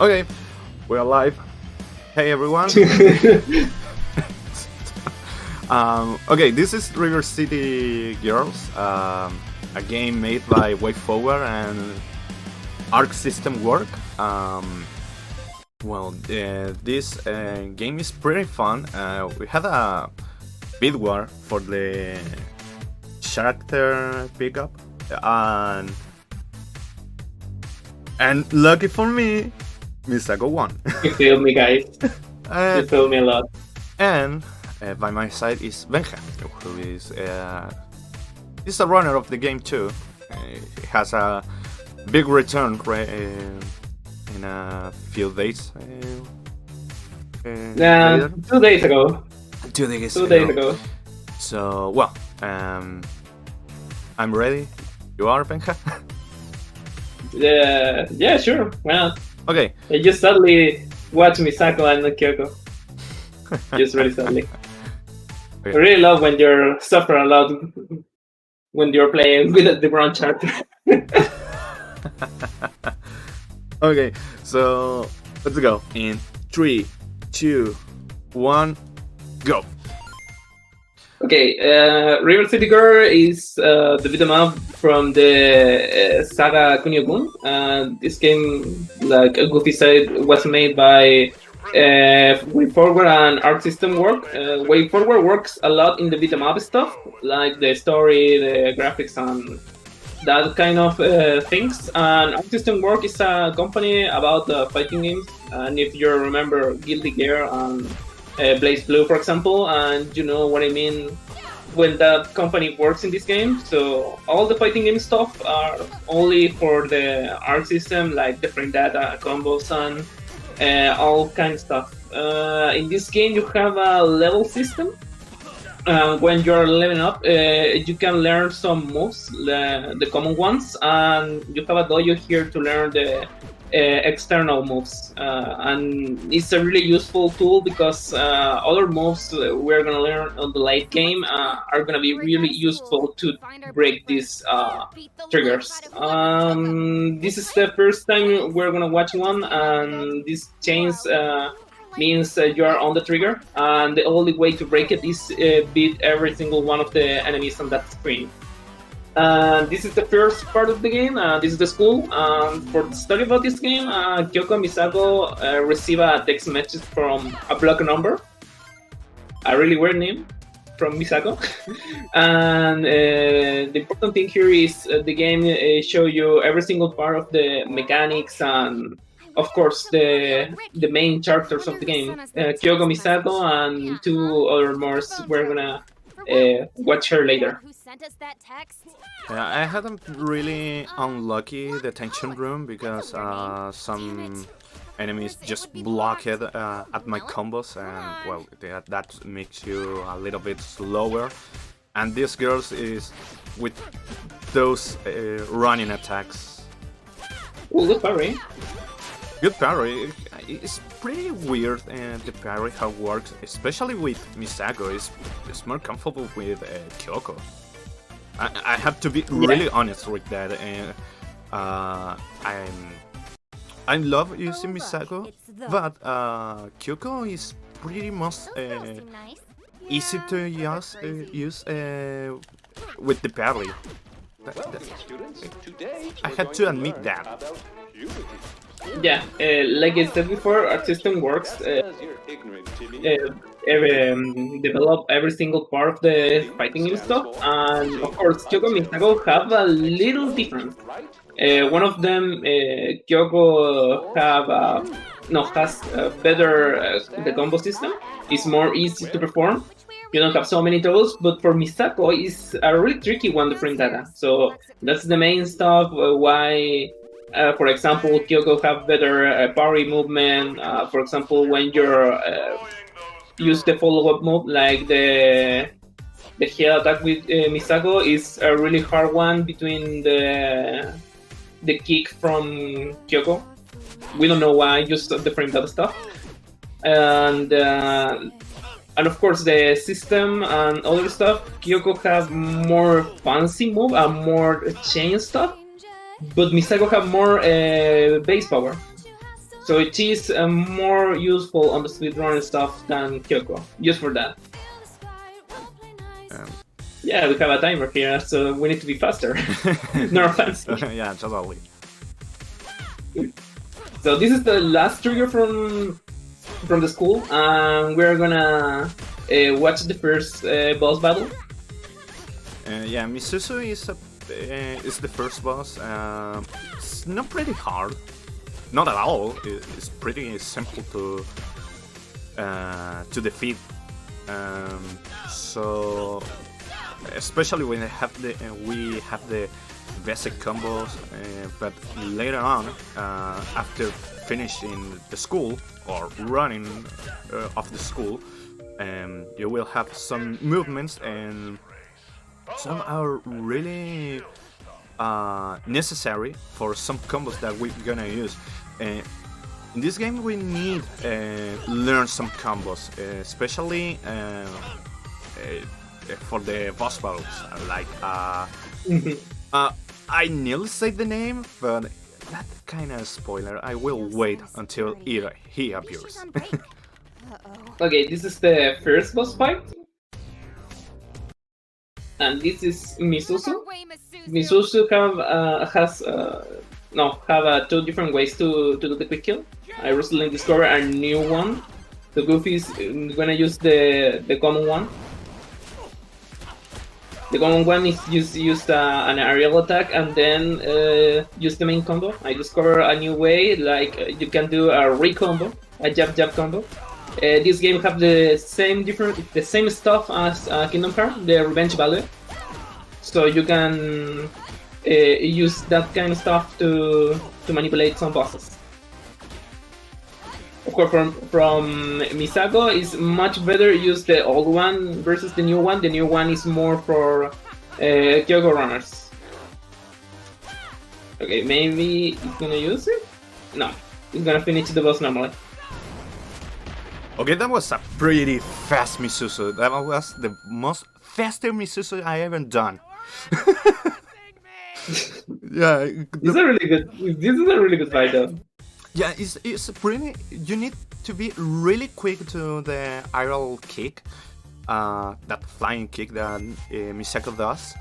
Okay, we're live. Hey everyone. Okay, this is River City Girls, a game made by WayForward and Arc System Work. This game is pretty fun. We had a bid war for the character pickup, and lucky for me, Misako won. You feel me, guys. You feel me a lot. And by my side is Benja, who is a runner of the game too. He has a big return in a few days. 2 days ago. 2 days. 2 days ago. So I'm ready. You are, Benja? Yeah, sure. Well, okay. I just suddenly watch Misako and not Kyoko. Just really sadly. I really love when you suffer a lot when you're playing with the wrong character. Okay, so let's go. In 3, 2, 1, go. Okay, River City Girl is the beat'em up from the saga Kunio-kun. This game, like Goofi said, was made by WayForward and Arc System Work. WayForward works a lot in the beat'em up stuff, like the story, the graphics, and that kind of things. And Arc System Work is a company about fighting games. And if you remember Guilty Gear and Blaze Blue, for example, and you know what I mean when that company works in this game. So all the fighting game stuff are only for the Arc system, like different data, combos, and all kind of stuff. In this game, you have a level system. When you're leveling up, you can learn some moves, the common ones, and you have a dojo here to learn the external moves, and it's a really useful tool because other moves we're gonna learn on the late game are gonna be really useful to break these triggers. This is the first time we're gonna watch one, and this change means you are on the trigger, and the only way to break it is beat every single one of the enemies on that screen. This is the first part of the game. This is the school. For the story about this game, Kyoko and Misako receive a text message from a block number. A really weird name from Misako. And the important thing here is the game show you every single part of the mechanics and, of course, the main characters of the game. Kyoko, Misako, and 2 other more we're gonna watch her later. Yeah, I hadn't really unlucky the tension room because some enemies just block it at my combos, and that makes you a little bit slower. And this girls is with those running attacks. Oh, good parry. Good parry. It's pretty weird, the parry how it works, especially with Misako. It's more comfortable with Kyoko. I have to be really honest with that. I love using Misako, but Kyoko is pretty much easy to use with the parry. I had to admit that. Yeah, like I said before, Arc System Works develop every single part of the fighting game stuff, and of course Kyoko and Misako have a little difference. One of them, Kyoko, has better the combo system. It's more easy to perform. You don't have so many troubles, but for Misako, it's a really tricky one to frame data. So that's the main stuff. Why? For example, Kyoko have better parry movement. For example, when you're use the follow-up move, like the head attack with Misako is a really hard one between the kick from Kyoko. We don't know why, just the frame data stuff. And of course the system and other stuff. Kyoko have more fancy move and more chain stuff. But Misako have more base power. So it is more useful on the speedrun stuff than Kyoko, just for that. Yeah, we have a timer here, so we need to be faster. No offense. Yeah, totally. So this is the last trigger from the school, and we're gonna watch the first boss battle. Yeah, Misuzu is the first boss. It's not pretty hard, not at all. It's pretty simple to defeat. So especially when we have the basic combos, but later on, after finishing the school or running off the school, you will have some movements, and some are really necessary for some combos that we're gonna use. In this game, we need learn some combos, especially for the boss battles. Like I nearly said the name, but that kind of spoiler. I will wait until he appears. Okay, this is the first boss fight. And this is Misuzu. Misuzu have two different ways to do the quick kill. I recently discovered a new one. The Goofi is gonna use the common one. The common one is use an aerial attack and then use the main combo. I discovered a new way, like you can do a re-combo, a jab combo. This game have the same stuff as Kingdom Hearts, the Revenge Value. So you can use that kind of stuff to manipulate some bosses. Of course, from Misako is much better use the old one versus the new one. The new one is more for Kyoko runners. Okay, maybe he's gonna use it? No, he's gonna finish the boss normally. Okay, that was a pretty fast Misuzu. That was the most faster Misuzu I ever done. Yeah, this is a really good fight though. Yeah, it's pretty. You need to be really quick to the aerial kick, that flying kick that Misako does.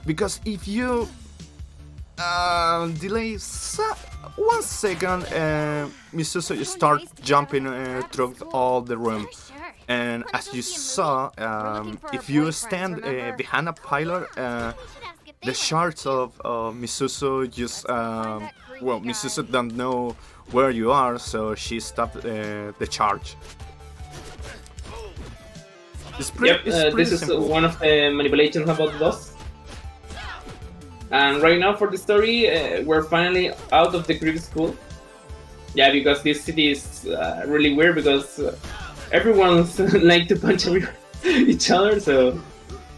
Because if you delay 1 second, Misuzu start jumping through all the room. And as you saw, if you stand behind a pillar, the shards of Misuzu just Misuzu don't know where you are, so she stopped the charge. It's pretty this is simple. one of the manipulations about the boss. And right now for the story, we're finally out of the creepy school. Yeah, because this city is really weird because everyone's like to punch each other, so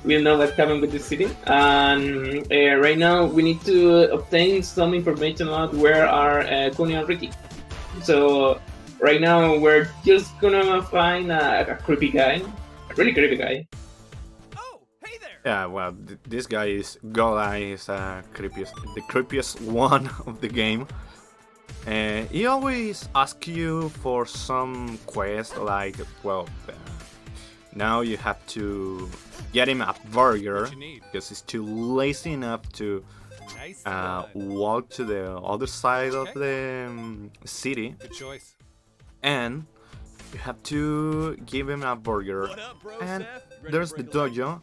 we'll know what's happening with this city. And right now we need to obtain some information about where are Kuni and Ricky. So right now we're just gonna find a creepy guy, a really creepy guy. Yeah, well, this guy is Gola is the creepiest one of the game. He always asks you for some quest, like, well, now you have to get him a burger because he's too lazy enough to walk to the other side of the city. Good choice. And you have to give him a burger. And there's the dojo.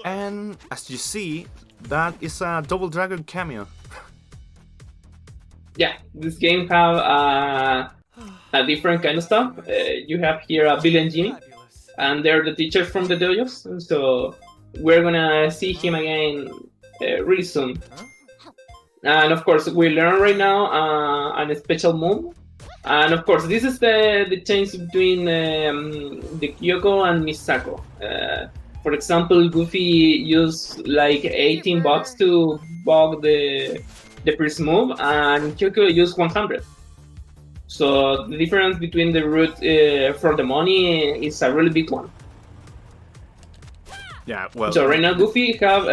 And as you see, that is a Double Dragon cameo. Yeah, this game have a different kind of stuff. You have here a Billy and Ginny, and they're the teachers from the dojos. So we're gonna see him again really soon. And of course, we learn right now a special move. And of course, this is the change between the Kyoko and Misako. For example, Goofi used like 18 bucks to bug the first move, and Kyoko used 100. So the difference between the route for the money is a really big one. Yeah, well. So right now Goofi have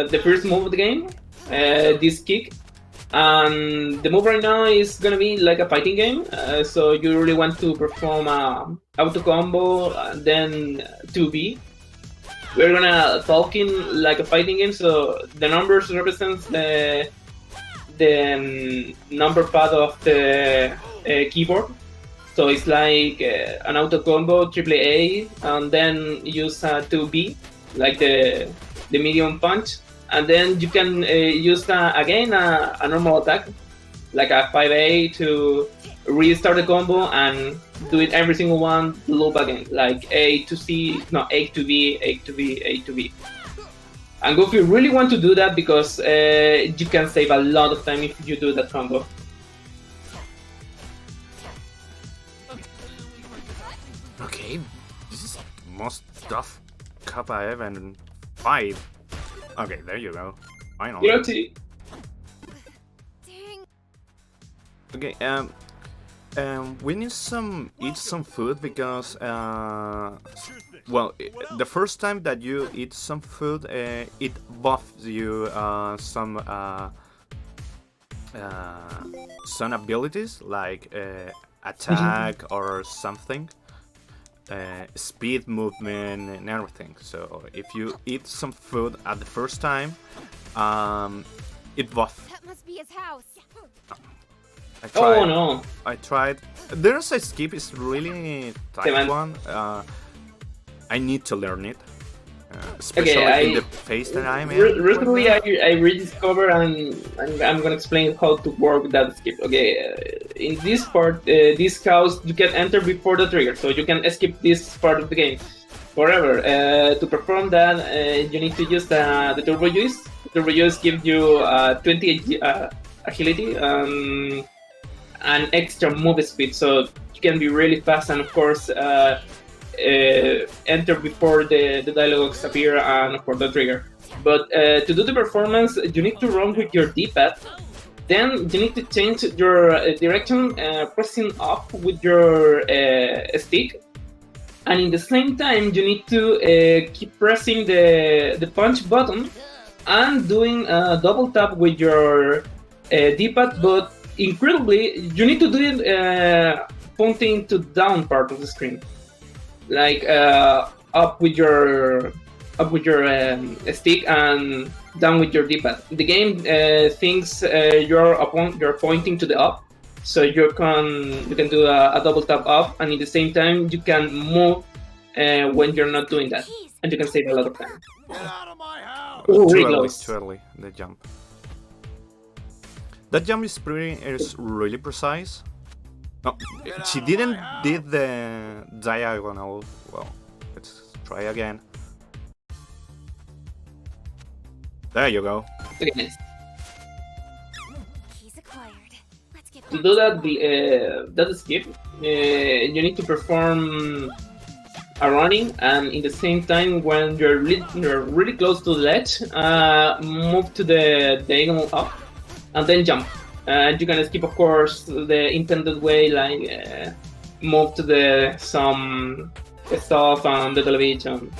the first move of the game, this kick, And the move right now is gonna be like a fighting game. So you really want to perform a auto combo, then 2B. We're gonna talk in like a fighting game. So the numbers represents the number pad of the keyboard. So it's like an auto combo, AAA, and then use a 2B, like the medium punch. And then you can use again a normal attack, like a 5A to restart the combo and do it every single one loop again, like A to C, no, A to B, A to B, A to B. And Goofy really want to do that because you can save a lot of time if you do that combo. Okay, this is the most tough cup I ever fight. Okay, there you go. Finally. Guilty. Okay, we need eat some food because well, the first time that you eat some food, it buffs you some abilities like attack or something, speed, movement, and everything. So if you eat some food at the first time, it buffs. That must be his house. Oh no! I tried. There's a skip. It's really tight one. I need to learn it, especially in the phase that I'm in. Recently, I rediscovered and I'm gonna explain how to work that skip. Okay, in this part, this house you can enter before the trigger, so you can skip this part of the game forever. To perform that, you need to use the turbo juice. The turbo juice gives you 20 agility. And extra move speed, so you can be really fast and of course enter before the dialogues appear and of course the trigger. But to do the performance, you need to run with your D-pad. Then you need to change your direction, pressing up with your stick, and in the same time you need to keep pressing the punch button and doing a double tap with your D-pad, but incredibly, you need to do it pointing to down part of the screen, like up with your stick and down with your D-pad. The game thinks you're pointing to the up, so you can do a double tap up, and at the same time you can move when you're not doing that, and you can save a lot of time. Get out of my house! Ooh, Too really early, close. too early. The jump. That jump is really precise. No, she didn't did the diagonal. Well, let's try again. There you go. Okay, nice. He's acquired. Let's get To do that, that skip, you need to perform a running, and in the same time, when you're really close to the ledge, move to the diagonal up, and then jump. And you can skip, of course, the intended way, like move to some stuff on the television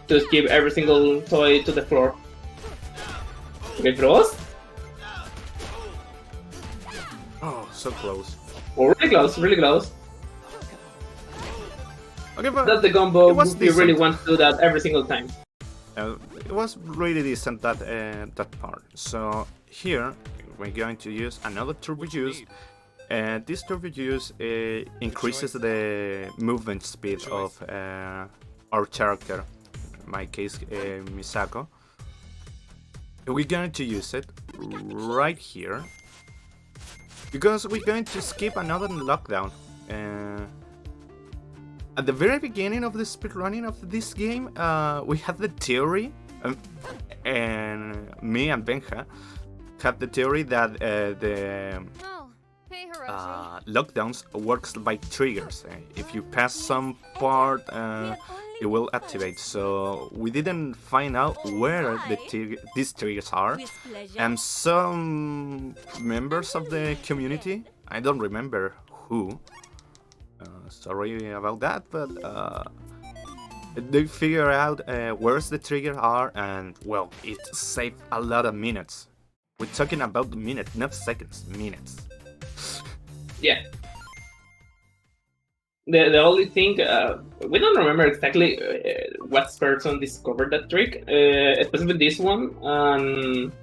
to skip every single toy to the floor. Okay, Frost? Oh, so close. Oh, really close, really close. Okay, but That's the combo. it was You really decent. want to do that every single time. It was really decent that part. So here we're going to use another turbo juice. This turbo juice increases the movement speed of our character. In my case, Misako. We're going to use it right here because we're going to skip another lockdown. At the very beginning of the speedrunning of this game, we had the theory, and me and Benja had the theory that the Oh, hey, Hiroshi. lockdowns works by triggers. If you pass some part, it will activate. So we didn't find out where these triggers are, With pleasure. and some members of the community, I don't remember who, sorry about that, but they figure out where's the trigger are, and well, it saved a lot of minutes We're talking about minutes, not seconds, minutes. Yeah. The only thing we don't remember exactly what person discovered that trick, especially this one. And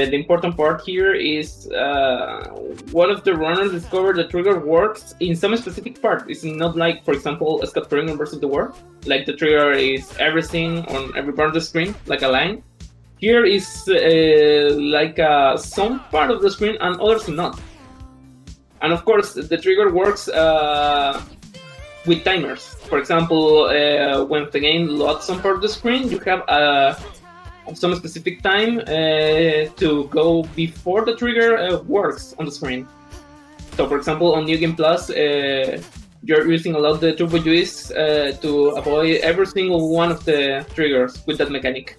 the important part here is one of the runners discovered the trigger works in some specific part. It's not like, for example, Scott Pilgrim versus the World. Like the trigger is everything on every part of the screen, like a line. Here is like some part of the screen and others not. And of course, the trigger works with timers. For example, when the game loads some part of the screen, you have some specific time to go before the trigger works on the screen. So, for example, on New Game Plus, you're using a lot of the turbo juice to avoid every single one of the triggers with that mechanic.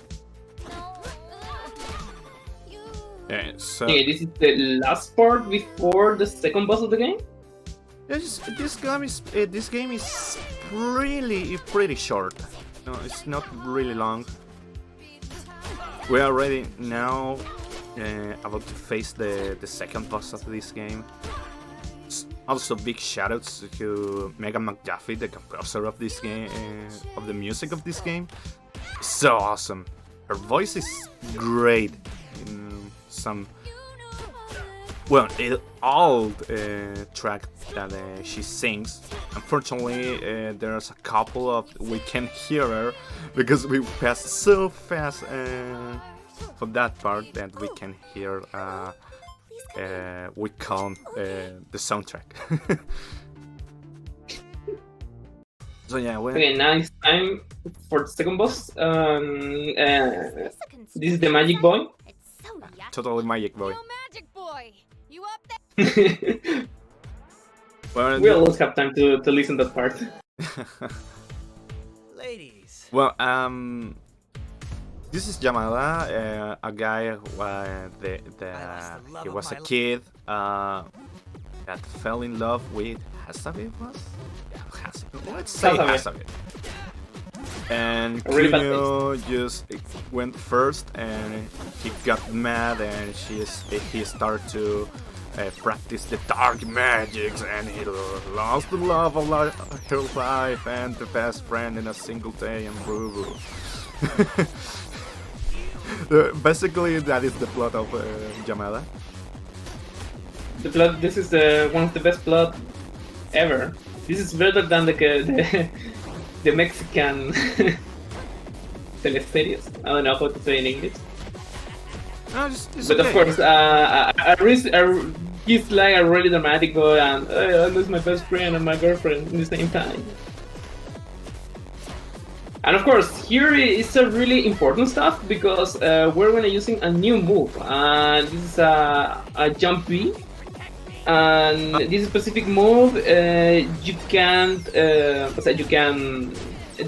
Yeah, so Okay, this is the last part before the second boss of the game. this game is pretty short. No, it's not really long. We are already now about to face the second boss of this game. Also, big shoutouts to Megan McDuffie, the composer of this game, of the music of this game. So awesome. Her voice is great. Some old track that she sings. Unfortunately, there's a couple of we can't hear her because we passed so fast for that part that we can hear. We count the soundtrack. So yeah, Okay, now it's time for the second boss. This is the Magic Boy. Totally Magic Boy. Yo, Magic Boy, you up there? Well, We always have time to listen to that part. Ladies. Well, this is Yamada, a guy who he was a kid that fell in love with Hasabe. Let's say Hasabe. Hasabe. And A really bad Kunio just went first, and he got mad, and he started to practice the dark magics, and he lost the love of her life and the best friend in a single day, and boo boo. Basically, that is the plot of Yamada. The plot. This is one of the best plot ever. This is better than the Mexican teleseries. I don't know how to say in English. No, it's But okay. of course, he's like a really dramatic boy, and I lose my best friend and my girlfriend at the same time. And of course, here is a really important stuff because we're gonna using a new move, and this is a jump B. And this specific move, you can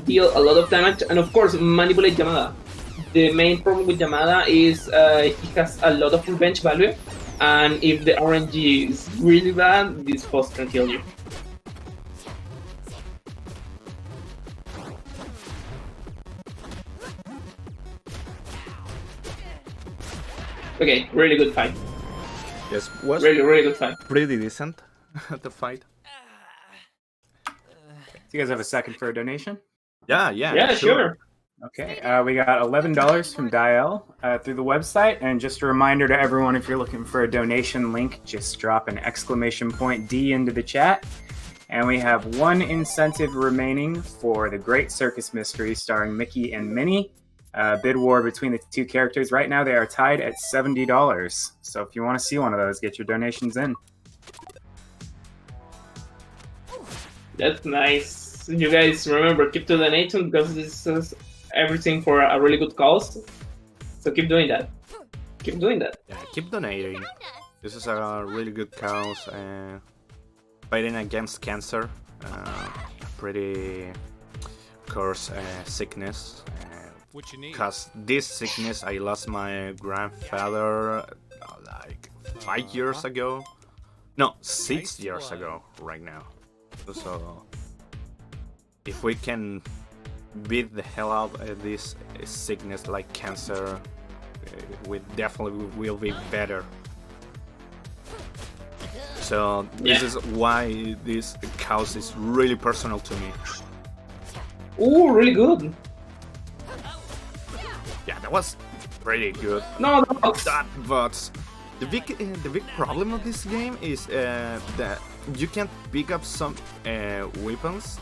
deal a lot of damage, and of course manipulate Yamada. The main problem with Yamada is he has a lot of revenge value, and if the RNG is really bad, this boss can kill you. Okay, really good fight. Yes, was Really good fight. pretty decent the fight. Do you guys have a second for a donation? Yeah, sure. Okay, we got $11 from Dial through the website, and just a reminder to everyone, if you're looking for a donation link, just drop an exclamation point D into the chat. And we have one incentive remaining for the Great Circus Mystery starring Mickey and Minnie. Bid war between the two characters. Right now they are tied at $70. So if you want to see one of those, get your donations in. That's nice. You guys remember, keep to donating because this is everything for a really good cause. So keep doing that. Keep doing that. Yeah, keep donating. This is a really good cause. Fighting against cancer, pretty curse sickness. What you need? Because this sickness, I lost my grandfather like 5 years ago. No, 6 years ago right now. So if we can beat the hell out of this sickness like cancer, we definitely will be better. So this is why this chaos is really personal to me. Ooh, really good. Yeah, that was pretty good. No, But the big problem of this game is that you can't pick up some weapons,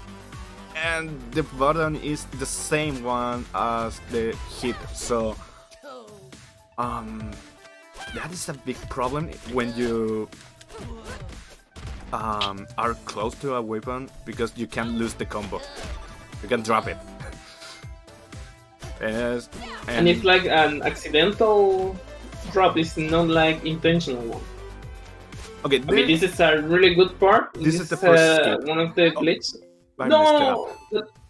and the button is the same one as the hit. So that is a big problem when you are close to a weapon, because you can lose the combo. You can drop it. Yes, and it's like an accidental drop. It's not like intentional one. Okay, I mean, this is a really good part. This is the first skip. One of the glitches. I No,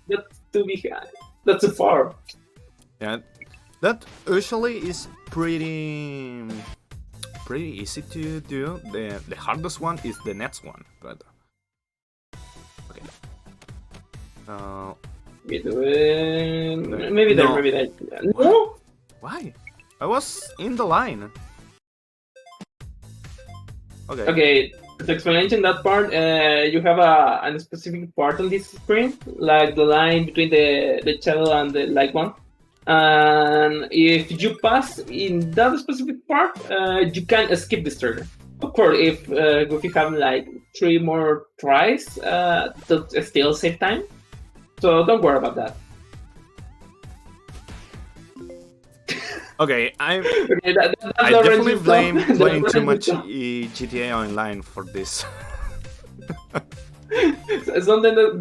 that's too behind. That's too far. Yeah, that usually is pretty easy to do. The hardest one is the next one, but okay. Maybe there, No. maybe there. No. Why? I was in the line. Okay. Okay, to explain that part, you have a specific part on this screen, like the line between the shadow and the light one. And if you pass in that specific part, you can skip this trigger. Of course, if Goofy have like 3 more tries, to still save time. So don't worry about that. Okay, Okay, that's I the definitely range blame of- playing the too range much of- GTA Online for this. Something that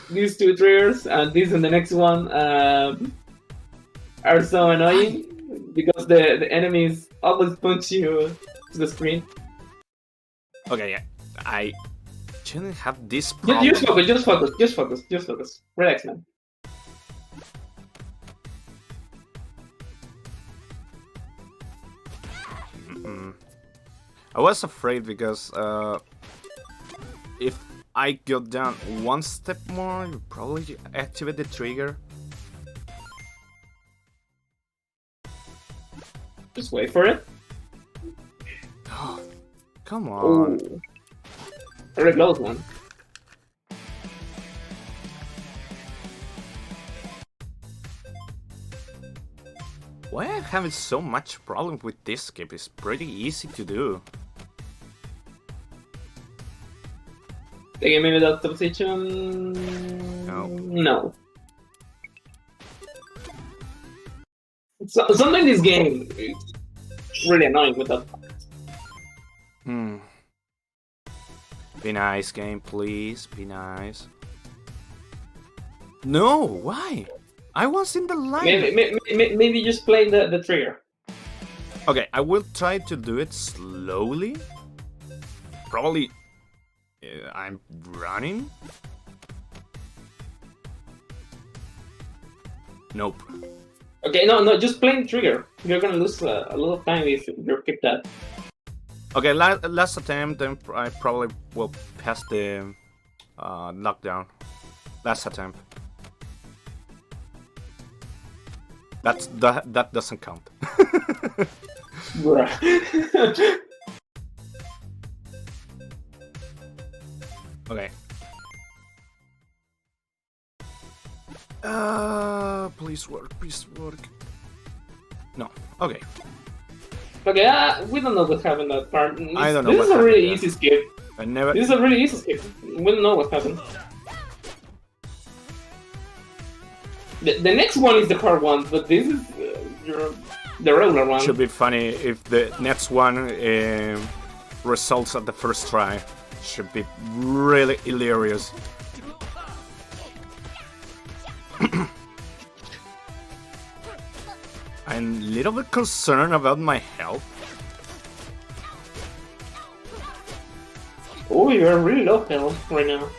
these 2 triggers and this and the next one are so annoying because the enemies always punch you to the screen. Okay, yeah, I shouldn't have this problem. Just focus. Relax, man. I was afraid because if I go down one step more, you probably activate the trigger. Just wait for it. Oh, come on. Oh, very close one. Why I'm having so much problem with this skip? It's pretty easy to do. Okay, maybe that's the position. No. So, something in this game is really annoying with that. Be nice, game, please. Be nice. No, why? I was in the line. Maybe just play the trigger. Okay, I will try to do it slowly. Probably I'm running. Nope. Okay, no, just play the trigger. You're gonna lose a lot of time if you keep that. Okay, last attempt, then I probably will pass the knockdown. Last attempt. That doesn't count. Bruh. Okay. Please work. No. Okay. Okay, we don't know what happened that part. I don't know This what is a really happened easy skip. I never. This is a really easy skip. We don't know what happened. The next one is the hard one, but this is the regular one. Should be funny if the next one results at the first try. Should be really hilarious. I'm a little bit concerned about my health. Oh, you're really low health right now.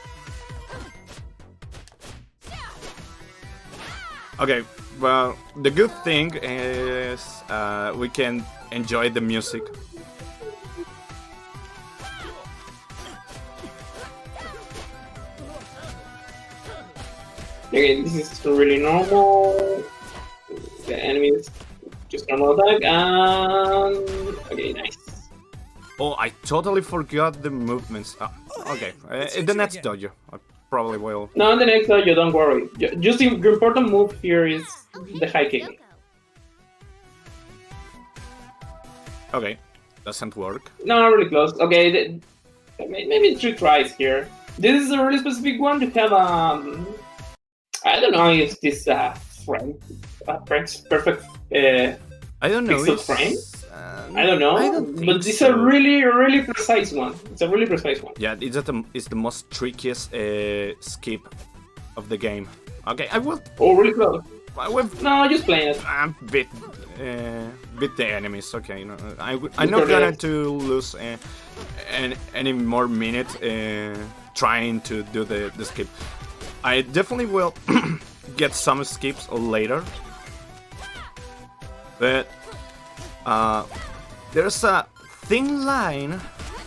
Okay, well, the good thing is we can enjoy the music. Okay, this is really normal. The enemies just normal attack, and okay, nice. Oh, I totally forgot the movements. Okay, in the next dojo, I probably will. No, in the next dojo, don't worry. Just the important move here is the high kick. Okay, doesn't work. No, really close. Okay, maybe 3 tries here. This is a really specific one to have. I don't know if this Frank's perfect. I don't know. Pixel frame? I don't know, but it's a really precise one. It's a really precise one. Yeah, it's the most trickiest skip of the game. Okay, I will. Oh, really close. I will. No, just playing it. Beat the enemies. Okay, no, I'm not gonna to lose any more minute trying to do the skip. I definitely will get some skips later, but there's a thin line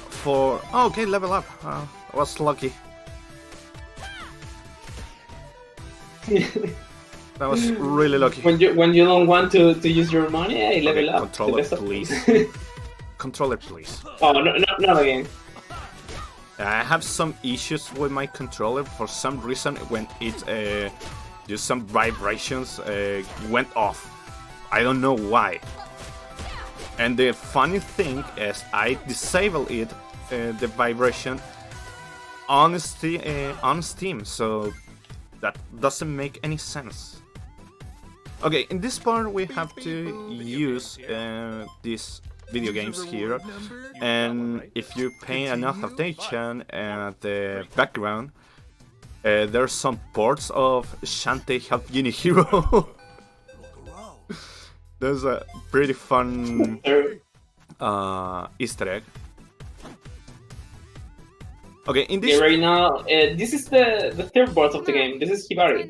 for. Oh, okay, level up. I was lucky. That was really lucky. When you don't want to use your money, hey, level up. Controller, please. Controller, please. Oh, no, not again. I have some issues with my controller for some reason. When it just some vibrations went off. I don't know why. And the funny thing is, I disable it, the vibration, on Steam, so that doesn't make any sense. Okay, in this part we have to use these video games here, and if you pay enough attention at the background, there's some ports of Shantae Help Uni Hero. There's a pretty fun Easter egg. Okay, in this right now, this is the third boss of the game. This is Hibari.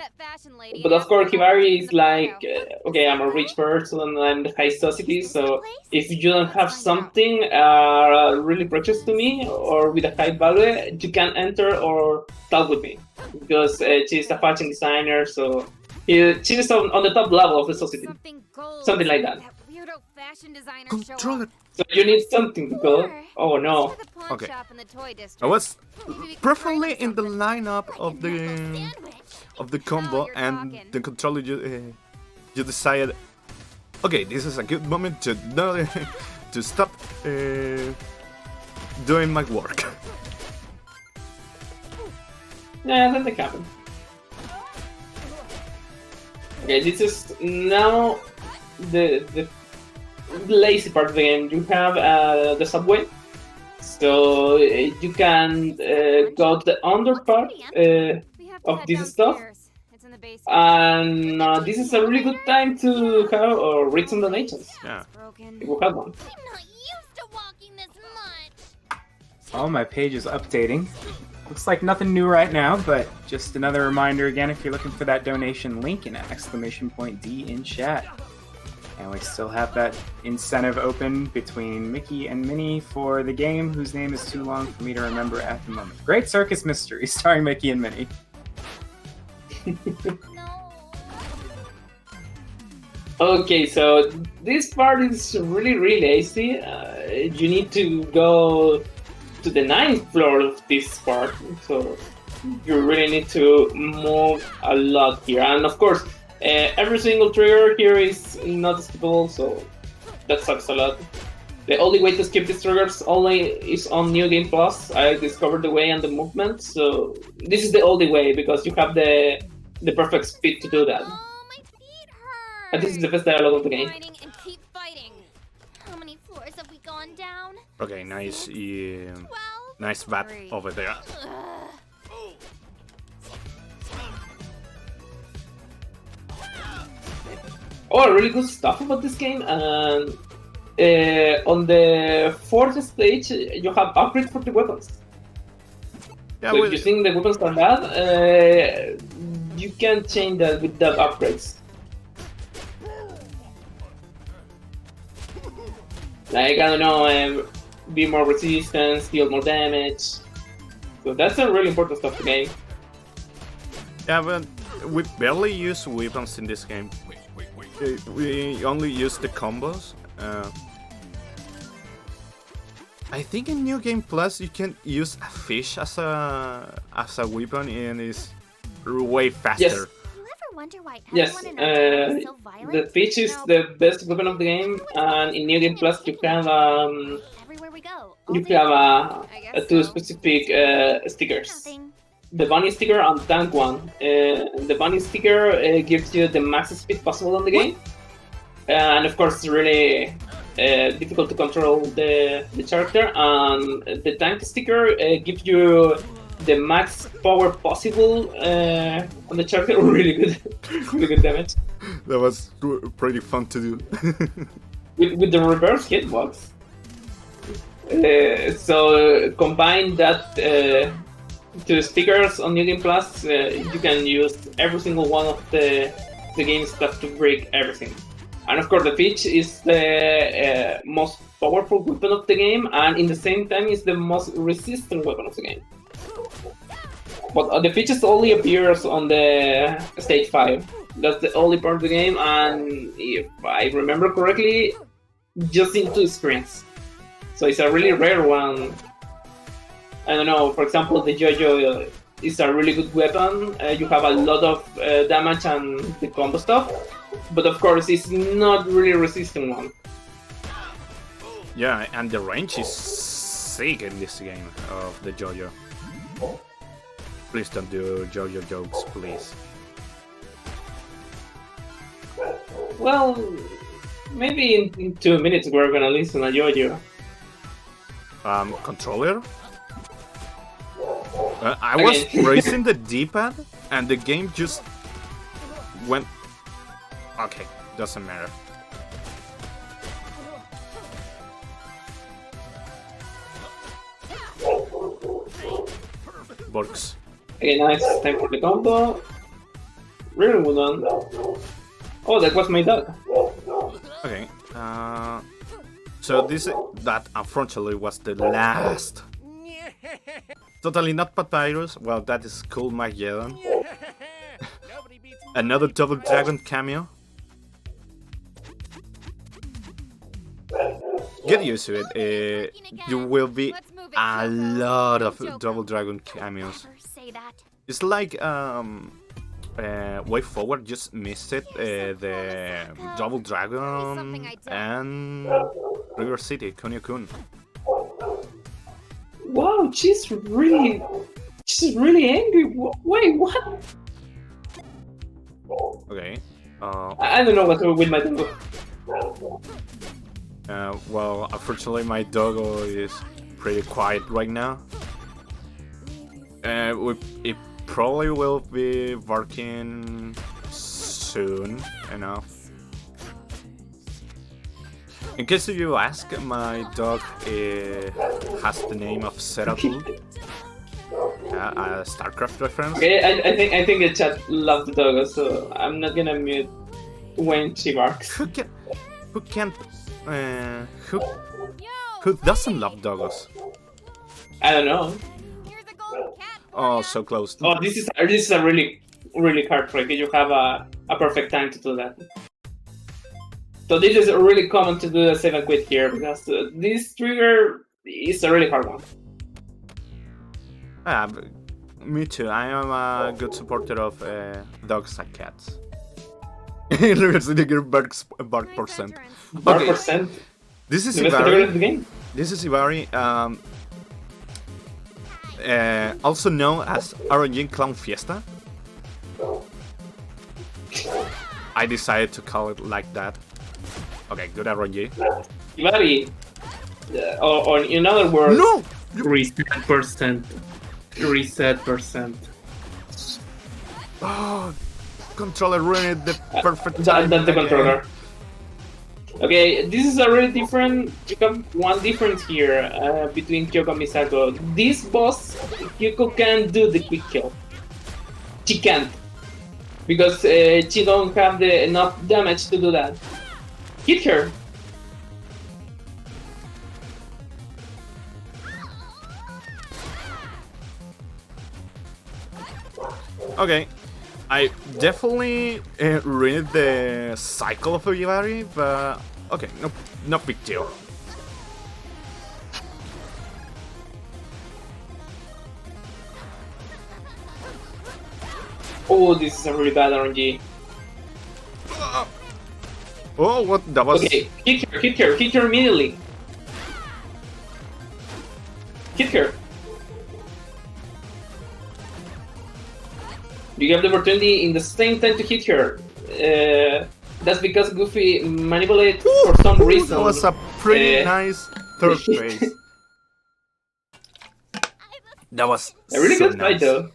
But of course, Hibari is like, okay, I'm a rich person, I'm the high society, so if you don't have something really precious to me or with a high value, you can enter or talk with me. Because she's a fashion designer, so she's on the top level of the society. Something like that. controller. So you need something to go. Oh no. Okay. I was preferably in the lineup of the combo, and the controller you decided, okay, this is a good moment to to stop doing my work. Yeah, that happened. Okay, this is now the lazy part of the game. You have the subway, so you can go to the under part of this stuff, and this is a really good time to have or read some donations. Yeah. If you have one. Oh, my page is updating. Looks like nothing new right now, but just another reminder again, if you're looking for that donation link, and !D in chat. And we still have that incentive open between Mickey and Minnie for the game, whose name is too long for me to remember at the moment. Great Circus Mystery, starring Mickey and Minnie. Okay, so this part is really easy. You need to go to the 9th floor of this part, so you really need to move a lot here. And of course, every single trigger here is not skippable, so that sucks a lot. The only way to skip these triggers only is on New Game Plus. I discovered the way and the movement, so this is the only way because you have the perfect speed to do that. And this is the best dialogue of the game. Okay, nice, nice bat over there. Oh, really good stuff about this game. And on the 4th stage, you have upgrades for the weapons. Yeah, so if you think the weapons are bad, you can change that with the upgrades. Like, I don't know, be more resistance, deal more damage. So that's a really important stuff to game. Yeah, but we barely use weapons in this game. we only use the combos. I think in New Game Plus you can use a fish as a weapon, and it's way faster. Yes. You ever wonder why Yes, everyone in our town is so violent? the fish is the best weapon of the game, and in New Game Plus you have Everywhere we go. you have two specific stickers. Nothing. The bunny sticker and tank one. The bunny sticker gives you the max speed possible on the game, and of course it's really difficult to control the character. And the tank sticker gives you the max power possible on the character. Really good damage. That was pretty fun to do. With the reverse hitbox. So combine that two stickers on New Game Plus, you can use every single one of the game's stuff to break everything. And of course the fish is the most powerful weapon of the game, and in the same time is the most resistant weapon of the game. But the fish only appears on the stage 5. That's the only part of the game, and if I remember correctly, just in 2 screens. So it's a really rare one. I don't know, for example, the Jojo is a really good weapon. You have a lot of damage and the combo stuff, but of course it's not really a resistant one. Yeah, and the range is sick in this game of the Jojo. Please don't do Jojo jokes, please. Well, maybe in 2 minutes we're gonna listen to Jojo. Controller? I was pressing the D-pad and the game just went... Okay, doesn't matter. Works. Okay, nice. Time for the combo. Really well done. Oh, that was my dog. Okay, so that unfortunately was the last. Totally not Papyrus. Well, that is cool, Magellan. Another Double Dragon cameo. Get used to it. You will be a lot of Double Dragon cameos. It's like Way Forward just missed it. The Double Dragon and River City, Kunio-kun. Wow, she's really angry. Wait, what? Okay. I don't know what to do with my dog. Well, unfortunately, my doggo is pretty quiet right now. It probably will be barking soon enough. In case you ask, my dog has the name of Seratul. A StarCraft reference. Okay, I think the chat loves the dog, so I'm not gonna mute when she barks. Who doesn't love doggos? I don't know. Oh, so close. Oh, this is a really hard trick. You have a perfect time to do that. So this is really common to do a save and quit here, because this trigger is a really hard one. Me too. I am a good supporter of dogs and cats. Bark percent. Bark percent. This is the best trigger of the game. This is Ivari, also known as RNG Clown Fiesta. I decided to call it like that. Okay, good RNG. Ivari, or in other words, no! Reset percent. Oh, controller ruined the perfect That's time. the controller. Okay, this is a really different. You have one difference here between Kyoko and Misako. This boss, Kyoko can do the quick kill. She can't, because she don't have enough damage to do that. Hit her. Okay, I definitely ruined the cycle of Ivari, but okay, no big deal. Oh, this is a really bad RNG. Oh, what? That was... Okay, hit her immediately. Hit her. You have the opportunity in the same time to hit her. That's because Goofy manipulated for some reason. That was a pretty nice third place. That was a really so good fight, nice. though.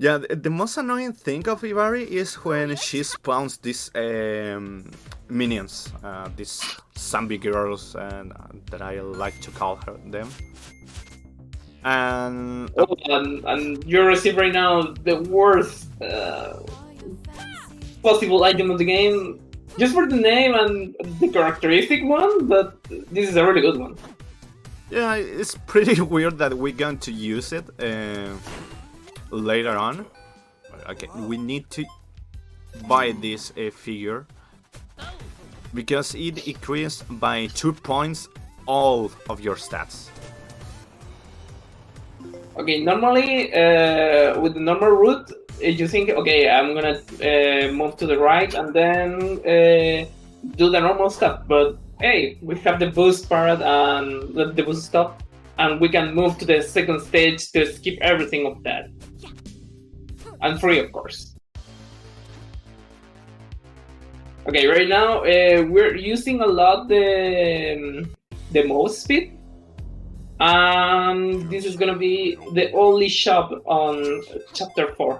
Yeah, the most annoying thing of Ivari is when she spawns these minions, these zombie girls, that I like to call them. And and you receive right now the worst possible item of the game, just for the name and the characteristic one, but this is a really good one. Yeah, it's pretty weird that we're going to use it later on. Okay, we need to buy this figure because it increases by 2 points all of your stats. Okay, normally with the normal route, you think, okay, I'm gonna move to the right and then do the normal stuff. But hey, we have the boost part and let the boost stop, and we can move to the second stage to skip everything of that. And free, of course. Okay, right now we're using a lot the mouse speed. And this is gonna be the only shop on chapter 4.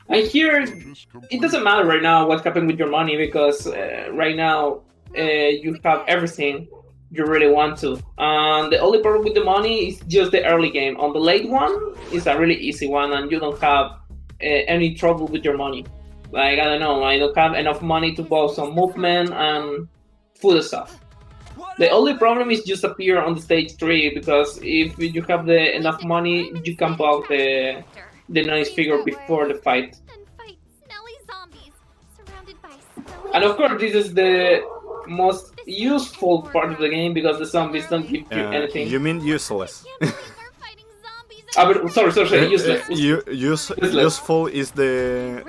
And here, it doesn't matter right now what happened with your money because right now you have everything you really want to. And the only problem with the money is just the early game. On the late one, it's a really easy one and you don't have any trouble with your money. Like, I don't know, I don't have enough money to buy some movement and food stuff. The only problem is just appear on the stage 3 because if you have enough money, you can buy the nice figure before the fight. And fight smelly zombies surrounded by smelly. And of course, this is the most useful part of the game because the zombies don't give you anything. You mean useless? Sorry, useless. Useful is the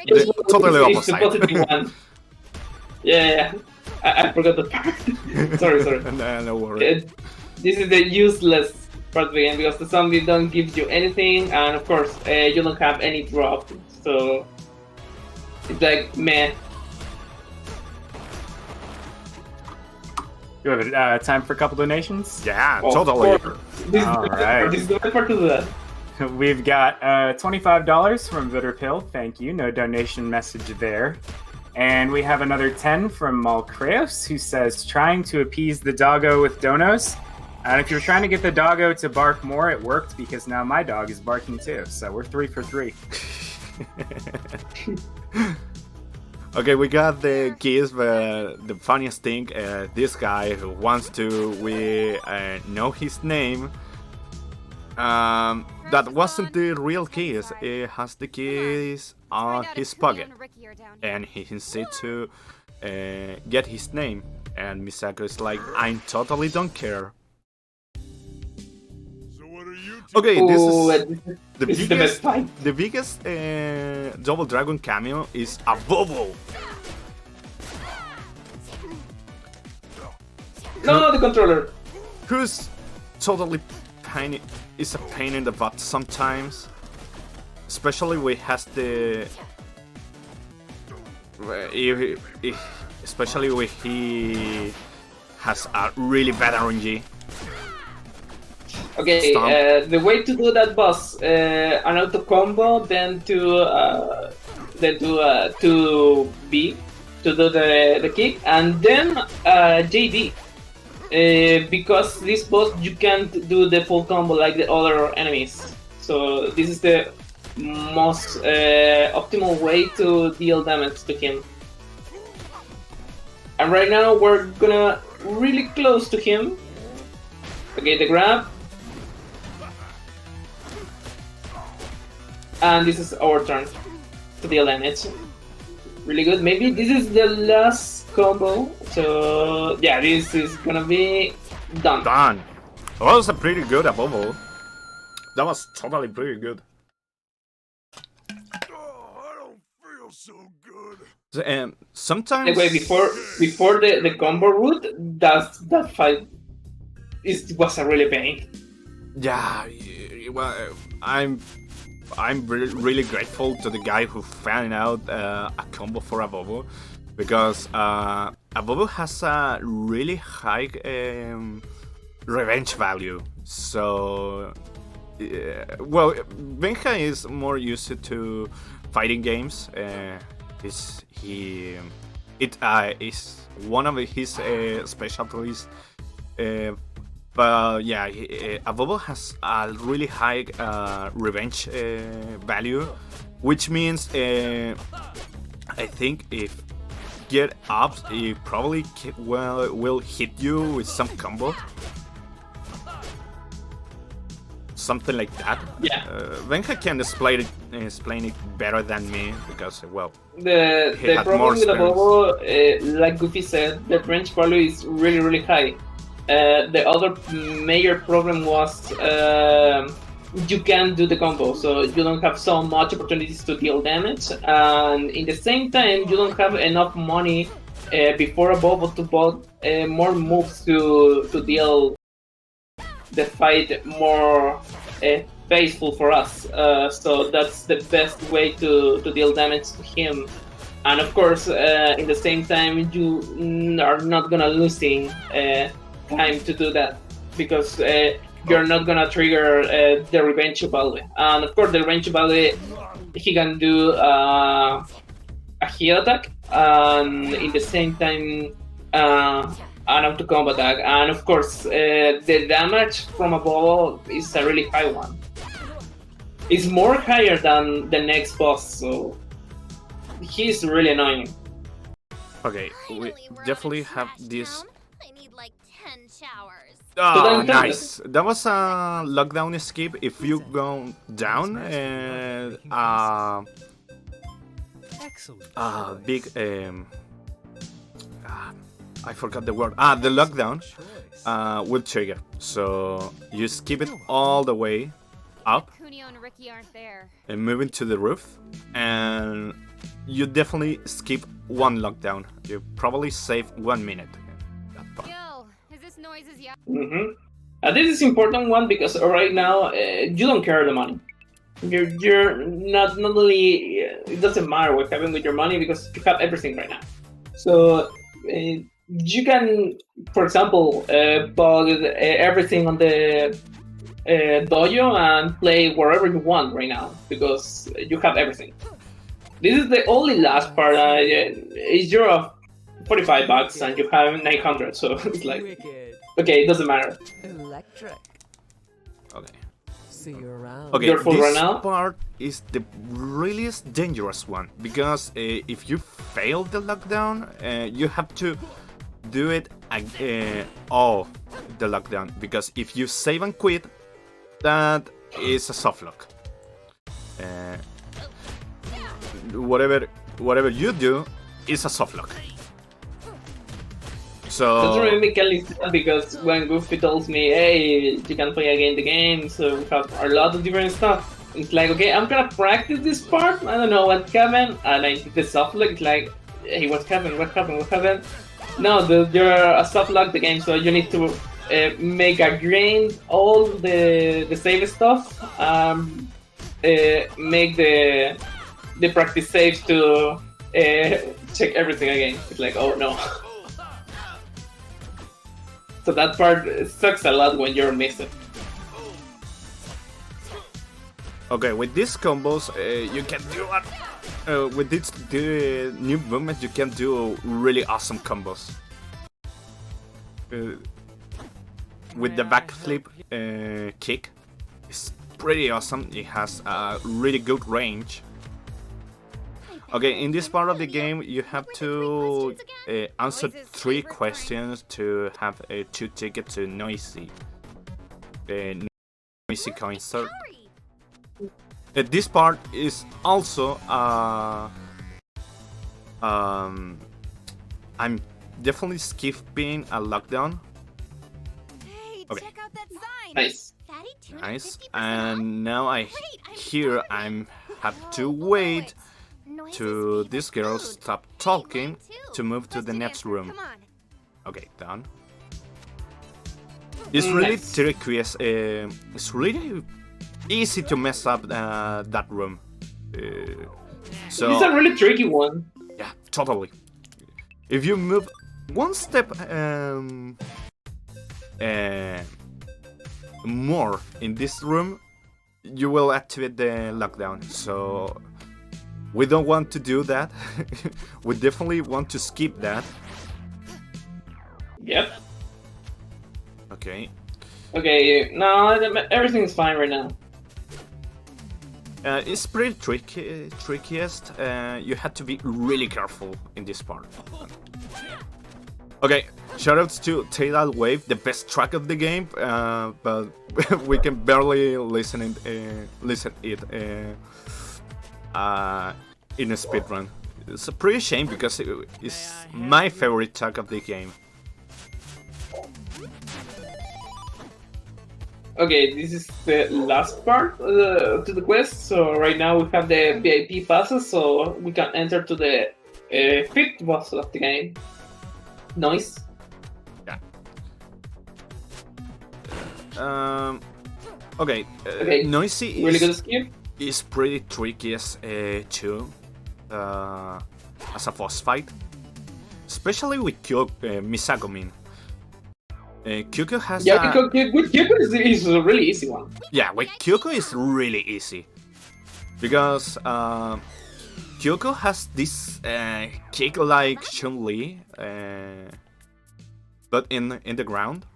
totally It's the opposite. positive one. Yeah. I forgot the part. sorry. No worries. This is the useless part of the game because the zombie don't give you anything, and of course you don't have any drop, so it's like meh. You have time for a couple donations? Yeah, Of totally. course. This Alright. is the best part of that. We've got $25 from Vitterpill. Thank you. No donation message there. And we have another 10 from Malcreos, who says, trying to appease the doggo with donos. And if you're trying to get the doggo to bark more, it worked because now my dog is barking too. So we're 3 for 3. Okay, we got the keys, but the funniest thing, this guy who wants to, we know his name. That wasn't the real keys. It has the keys on his pocket, and he insists to get his name. And Misako is like, I totally don't care. Okay, this is the best fight. The biggest Double Dragon cameo is a bubble. No, the controller. Who's totally is a pain in the butt sometimes, especially when has the especially when he has a really bad RNG. Okay, the way to do that boss, an auto combo, then to B to do the kick, and then JD. Because this boss you can't do the full combo like the other enemies. So this is the most optimal way to deal damage to him. And right now we're gonna really close to him. Okay, the grab. and this is our turn to deal damage. Really good. Maybe this is the last combo. So yeah, this is gonna be done. Done. That was a pretty good above all. That was totally pretty good. So, sometimes. Anyway, before the combo route, that fight was a really pain. Yeah, well, I'm really grateful to the guy who found out a combo for Abobo, because Abobo has a really high revenge value. So, well, Benja is more used to fighting games. It is one of his specialties. But yeah, Abobo has a really high revenge value, which means I think if get up, it probably will hit you with some combo, something like that. Yeah. Benja can explain it better than me, because well, The had problem more with Abobo, like Goofi said, the range value is really high. The other major problem was you can't do the combo, so you don't have so much opportunities to deal damage, and in the same time you don't have enough money before Abobo to buy more moves to deal the fight more peaceful for us. So that's the best way to deal damage to him. And of course, in the same time, you are not gonna losing time to do that, because you're not gonna trigger the revenge value. And of course, the revenge value, he can do a heal attack, and in the same time an auto combo attack. And of course, the damage from a ball is a really high one. It's more higher than the next boss, so he's really annoying. okay, we Finally, we're definitely out of have trash this. town. I need like 10 showers. Oh, then tell nice. That was a lockdown escape. If you go down, Excellent. big I forgot the word. The lockdown will trigger. So you skip it all the way up Kunio and Ricky aren't there. and move into the roof, and you definitely skip one lockdown. You probably save 1 minute. That part. Yo, is this noises yet? This is important one, because right now you don't care the money. You're not only it doesn't matter what happened with your money, because you have everything right now. So you can, for example, buy everything on the dojo and play wherever you want right now, because you have everything. This is the only last part. You're $45 and you have 900, so it's like, okay, it doesn't matter. Electric. Okay. See you around. Okay, You're full this right now? part is the really dangerous one, because if you fail the lockdown, you have to do it all the lockdown, because if you save and quit, that is a soft lock. Whatever you do is a soft lock. That's So really Kelly sad, because when Goofy tells me, hey, you can play again the game, so we have a lot of different stuff. It's like, okay, I'm gonna practice this part, I don't know what happened, and I did the soft lock, it's like, hey, what happened? No, dude, you're a soft lock the game, so you need to make a grind all the save stuff, make the practice saves to check everything again. It's like, oh no. So that part sucks a lot when you're missing. okay, with these combos, you can do with the new movements, you can do really awesome combos. With the backflip kick, it's pretty awesome. It has a really good range. Okay, in this part of the game, you have to answer 3 questions to have 2 tickets to Noisy. Noisy concert. This part is also I'm definitely skipping a lockdown. Hey, Okay. check out that sign. Nice. Fatty tuna Nice. 50% off. And now I here I'm have to wait Noises to be this the girl food. stop Hey, talking mine too. to move to the Question next answer, room. Come on. Okay, done. It's really Nice. tricky. It's really easy to mess up that room. So It's a really tricky one. yeah, totally. If you move one step more in this room, you will activate the lockdown. So we don't want to do that. We definitely want to skip that. Yep. Okay. Okay, no, everything's fine right now. It's pretty trickiest. You had to be really careful in this part. Okay, shoutouts to Tidal Wave, the best track of the game, but we can barely listen it in a speedrun. It's a pretty shame because it's my favorite track of the game. Okay, this is the last part to the quest. So right now we have the VIP passes, so we can enter to the fifth boss of the game. Nice. Yeah. Okay. Okay, Noisy Really is good skip. pretty tricky too, as a boss fight, especially with Misagomin. Kyoko has Yeah, a... with Kyoko is a really easy one. Yeah, with Kyoko is really easy because Kyoko has this kick like Chun-Li, but in the ground.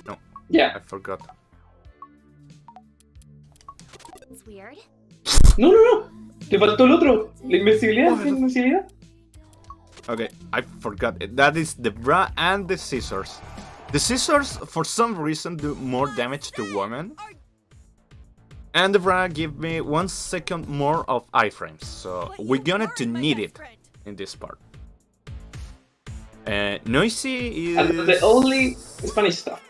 No, Yeah. I forgot. It's weird. No. Te faltó el otro. La invencibilidad. ¿Sí, invencibilidad? Okay, I forgot it. That is the bra and the scissors. The scissors, for some reason, do more damage to women. And the bra give me 1 second more of iframes, so we're gonna to need it in this part. Noisy is... And the only Spanish stuff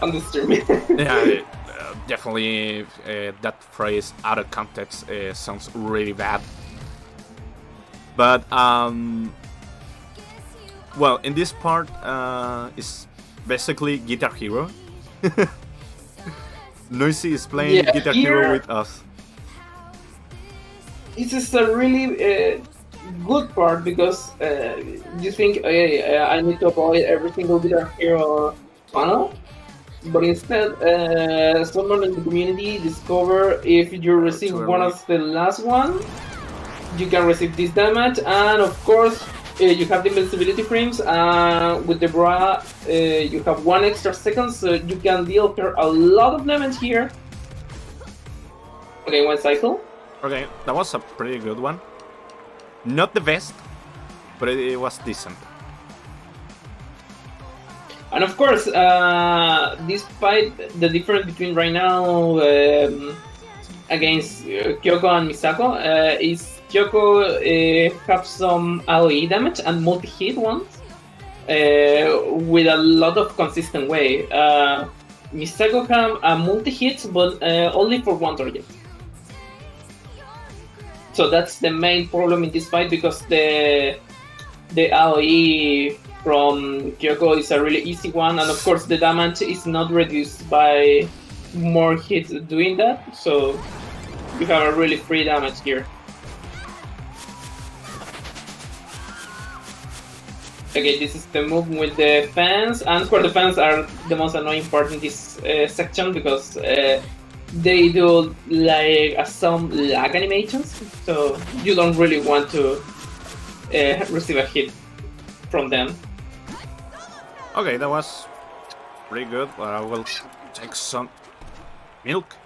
on the stream. Yeah, definitely that phrase out of context sounds really bad. But, well, in this part, it's basically Guitar Hero. Noisy is playing Yeah, Guitar here- Hero with us. This is a really good part because you think, okay, I need to avoid every single Guitar Hero funnel, but instead, someone in the community discover if you receive one of the last one, you can receive this damage, and of course, you have the invincibility frames. With the bra, you have 1 extra second, so you can deal her a lot of damage here. Okay, 1 cycle. Okay, that was a pretty good one. Not the best, but it was decent. And of course, despite the difference between right now against Kyoko and Misako, is Kyoko have some AoE damage and multi-hit ones with a lot of consistent way. Misako have a multi-hits, but only for 1 target. So that's the main problem in this fight, because the AoE from Kyoko is a really easy one, and of course the damage is not reduced by more hits doing that, so you have a really free damage here. Okay, this is the move with the fans, and of course the fans are the most annoying part in this section, because they do like some lag animations, so you don't really want to receive a hit from them. Okay, that was pretty good, but I will take some milk.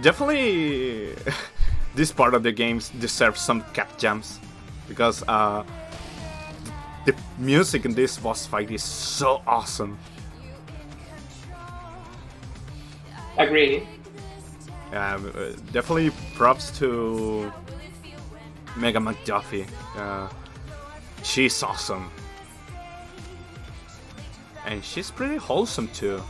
Definitely this part of the game deserves some cat jams, because the music in this boss fight is so awesome. Agree. Definitely props to Mega McDuffie. She's awesome. And she's pretty wholesome too.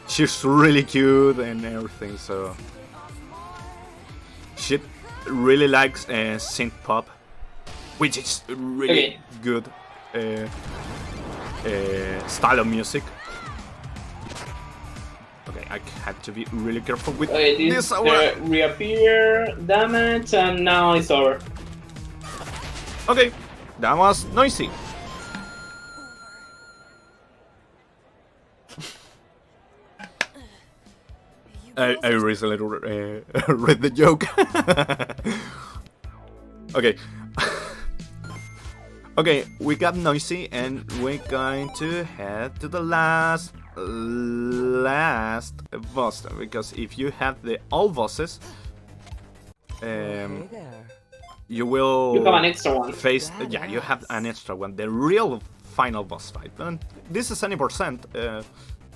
She's really cute and everything, so she really likes synth pop, which is really good style of music. Okay, I had to be really careful with this. Reappear, damage, and now it's over. Okay, that was noisy. I recently read the joke. Okay. Okay, we got noisy and we're going to head to the last boss, because if you have the all bosses, Okay there. you will You have an extra one. face. Yeah, you have an extra one, the real final boss fight. And this is 20%.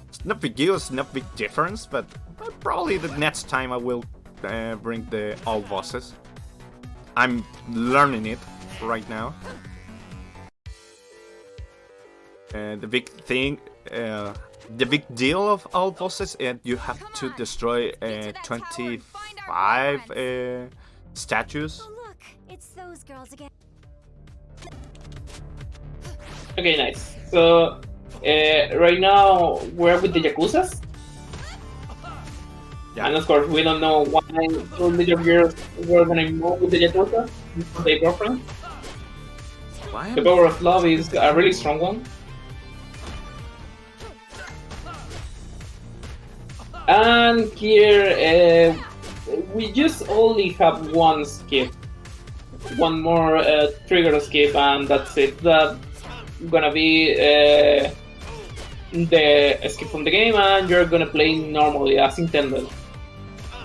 It's not big deal, it's not big difference, but probably the next time I will bring the all bosses. I'm learning it right now. The big thing, the big deal of all bosses, and you have to destroy 25 statues. Oh, look, it's those girls again. Okay, nice. So, right now we're with the Yakuzas. Yeah. And of course, we don't know why two little girls were gonna move with the Yakuza, their girlfriend. Why? The power of love is a really strong one. And here, we just only have one skip. One more trigger skip, and that's it. That's gonna be the skip from the game, and you're gonna play normally as intended.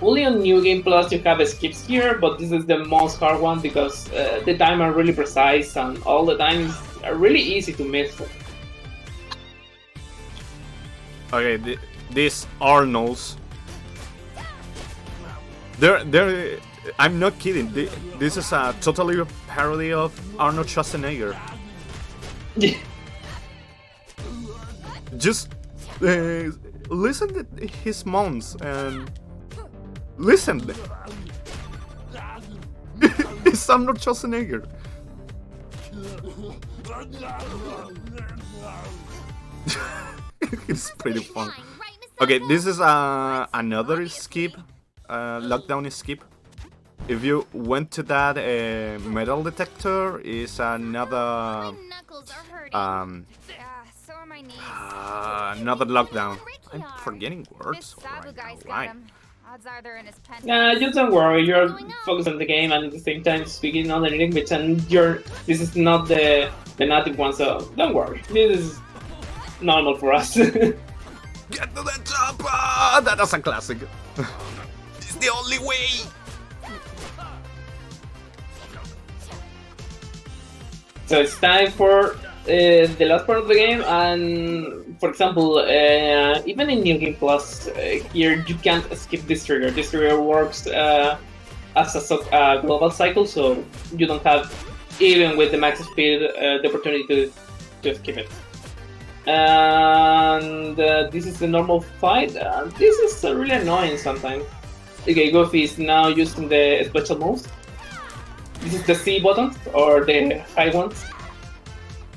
Only on New Game Plus you have skips here, but this is the most hard one because the time are really precise and all the times are really easy to miss. Okay, these Arnolds. They're. I'm not kidding. This is a totally parody of Arnold Schwarzenegger. Just listen to his moans and listen. It's Arnold Schwarzenegger. It's pretty fun. Okay, this is another skip, lockdown skip. If you went to that metal detector, is another My knuckles are hurting. So are my knees. another lockdown. I'm forgetting This words Sabu right guy's now. got Why? him. Odds are they're in his pen. Nah, just don't worry. You're focused on the game and at the same time speaking on the language, and this is not the native one, so don't worry. This is normal for us. Get to the top! That is a classic. It's the only way. So it's time for the last part of the game, and for example, even in New Game Plus, here you can't skip this trigger. This trigger works as a global cycle, so you don't have, even with the max speed, the opportunity to skip it. And this is the normal fight. This is really annoying sometimes. Okay, Goofi is now using the special moves. This is the C buttons, or the high ones.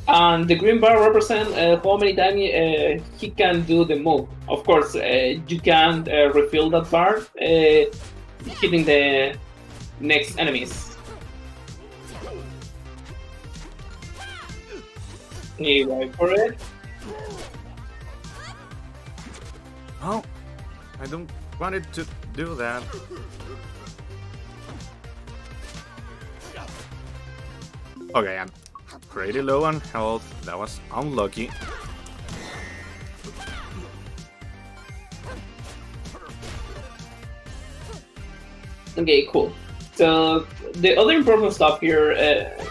And the green bar represents how many times he can do the move. Of course, you can refill that bar hitting the next enemies. You wait for it. Oh, I don't want it to do that. Okay, I'm pretty low on health. That was unlucky. Okay, cool. So the other important stuff here, it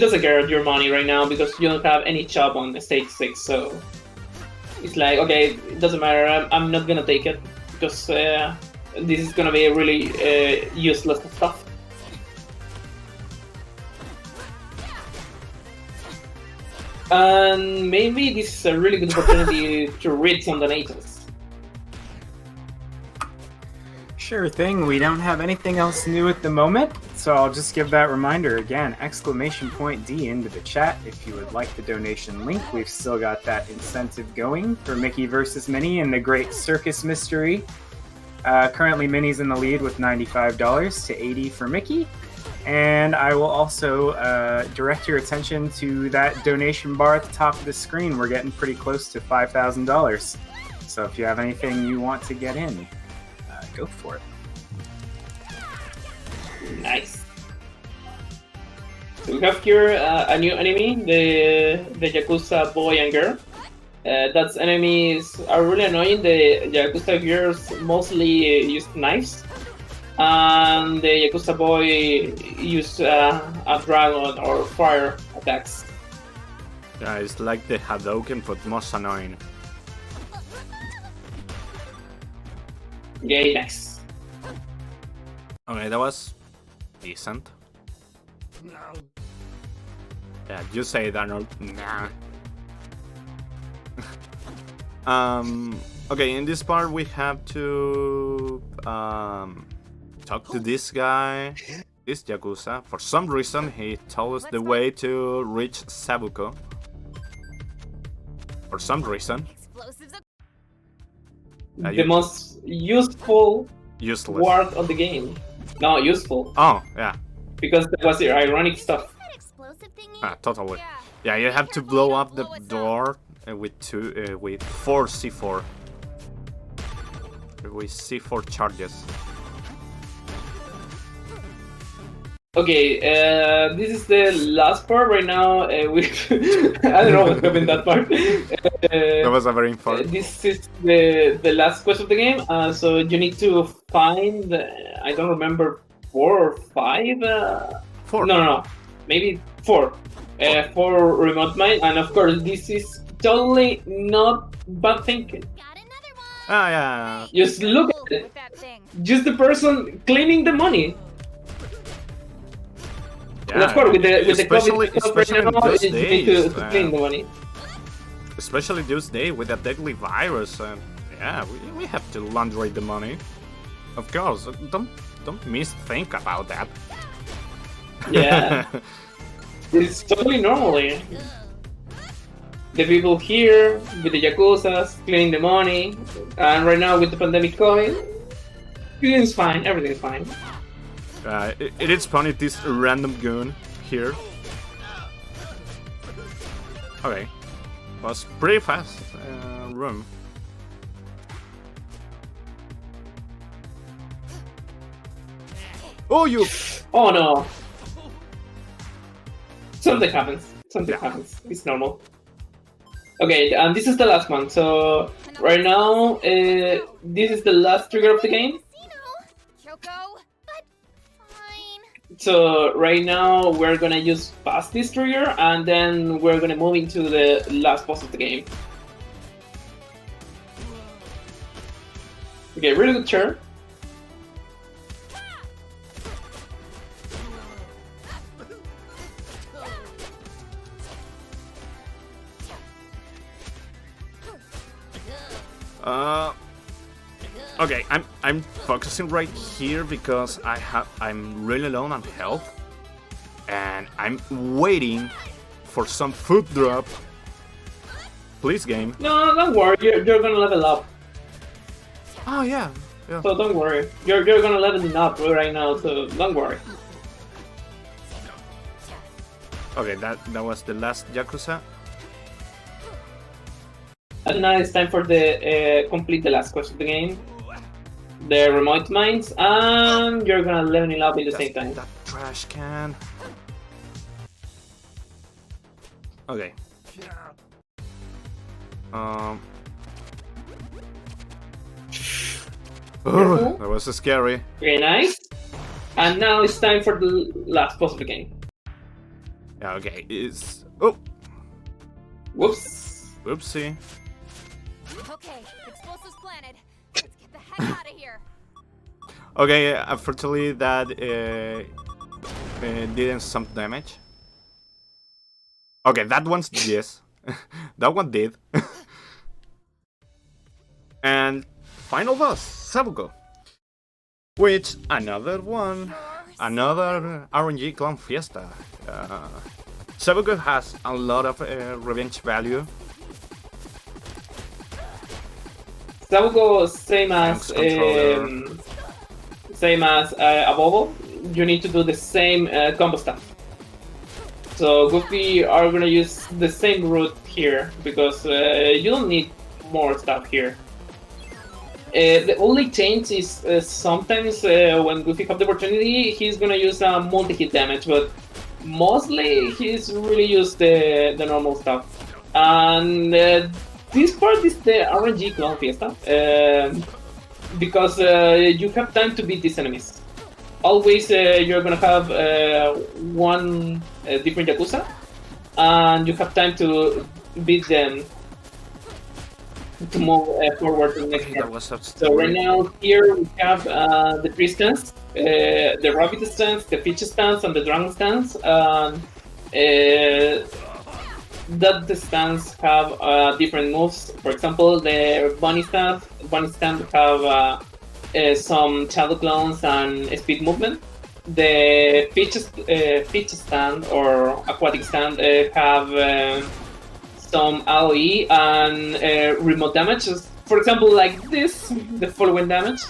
doesn't care your money right now because you don't have any job on stage 6, so it's like, okay, it doesn't matter. I'm not gonna take it because this is gonna be really useless stuff. And maybe this is a really good opportunity to read some donations. Sure thing, we don't have anything else new at the moment, so I'll just give that reminder again, exclamation point D into the chat if you would like the donation link. We've still got that incentive going for Mickey versus Minnie and the Great Circus Mystery. Currently Minnie's in the lead with $95 to $80 for Mickey. And I will also direct your attention to that donation bar at the top of the screen. We're getting pretty close to $5,000. So if you have anything you want to get in, go for it. Nice. So we have here a new enemy, the Yakuza boy and girl. That's enemies are really annoying. The Yakuza girls mostly use knives, and the Yakuza boy use a dragon or fire attacks. Yeah, it's like the Hadouken, but most annoying. Okay, nice. Okay, that was decent. Yeah, you say that, or nah. Okay, in this part we have to talk to this guy, this Yakuza. For some reason, he told us the way to reach Sabuko. For some reason. Explosives. The most useful Useless. word of the game. No, useful. Oh, yeah. Because that was the ironic stuff. That explosive thingy? Ah, totally. Yeah, you have to blow up the door with 4 C4. With C4 charges. Okay, this is the last part right now. We I don't know what happened in that part. That was a very important. This is the last quest of the game. So you need to find I don't remember 4 or 5. 4. No, maybe 4. 4 remote mine, and of course this is totally not bad thinking. Got another one. Ah, yeah. Just look at it. With that thing. Just the person cleaning the money. And Yeah, of course, with the especially, COVID stuff right especially now, those you need days, to clean the money. especially those days with a deadly virus, and yeah, we have to laundry the money. Of course, don't think about that. Yeah, it's totally normal here. The people here with the Yakuzas cleaning the money, and right now with the pandemic coming, everything's fine. Everything's fine. It is funny, this random goon here. Okay, was pretty fast room. Oh, you! Oh no! Something happens. Something happens. It's normal. Okay, and this is the last one. So right now, this is the last trigger of the game. Kyoko, but fine. So right now we're gonna use past this trigger, and then we're gonna move into the last boss of the game. Okay, really good turn. Okay, I'm focusing right here because I'm really low on health, and I'm waiting for some food drop. Please, game. No, don't worry. You're gonna level up. Oh yeah. So don't worry. You're gonna level up right now. So don't worry. Okay, that was the last Yakuza. And now it's time for the complete the last quest of the game. The remote mines, and you're gonna level up at the same time. That trash can. Okay. Oh, that was scary. Okay, nice. And now it's time for the last boss of the game. Yeah, okay, it's... Oh! Whoops. Whoopsie. Okay, explosives planted. Let's get the heck out of here. Okay, unfortunately that didn't some damage. Okay, that one's yes. That one did. And final boss, Sabuko. Which another one, another RNG clone fiesta. Sabuko has a lot of revenge value. Sabuko, same as Abobo, you need to do the same combo stuff. So Goofy are gonna use the same route here because you don't need more stuff here. The only change is sometimes when Goofy have the opportunity, he's gonna use multi-hit damage, but mostly he's really used the normal stuff. And this part is the RNG clone fiesta, because you have time to beat these enemies. Always you're gonna have one different Yakuza, and you have time to beat them to move forward to the next part. So right now here we have the tree stance, the rabbit stance, the fish stance, and the dragon stance. That the stance have different moves. For example, the bunny stance have some shadow clones and speed movement. The fish stand or aquatic stand have some AoE and remote damage. For example, like this, the following damage.